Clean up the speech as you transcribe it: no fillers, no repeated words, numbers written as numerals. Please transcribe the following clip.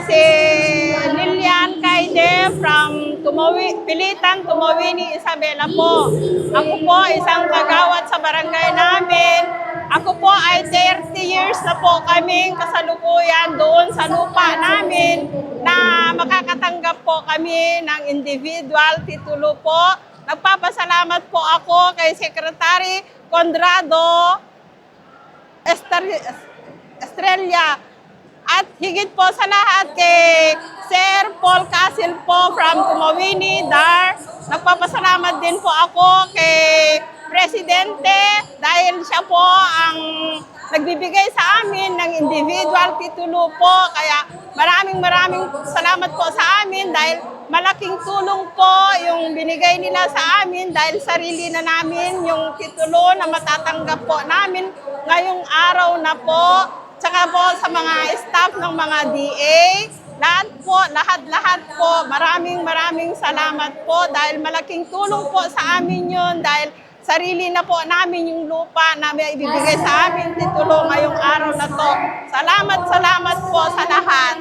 si Lilian Kaide from Pilitan, Tumawini, Isabela po. Ako po isang kagawad sa barangay namin. Ako po ay 30 years na po kaming kasalukuyan doon sa lupa namin na makakatanggap po kami ng individual titulo po. Nagpapasalamat po ako kay Secretary Condrado Estrella at higit po sa lahat kay Sir Paul Casil po from Tumawini, Dar. Nagpapasalamat din po ako kay Presidente dahil siya po ang nagbibigay sa amin ng individual titulo po. Kaya maraming salamat po sa amin dahil malaking tulong po yung binigay nila sa amin dahil sarili na namin yung titulo na matatanggap po namin ngayong araw na po. Tsaka po sa mga staff ng mga DA, lahat po, maraming salamat po dahil malaking tulong po sa amin yun dahil sarili na po namin yung lupa na may ibibigay sa amin titulo ngayong araw na to. Salamat po sa lahat.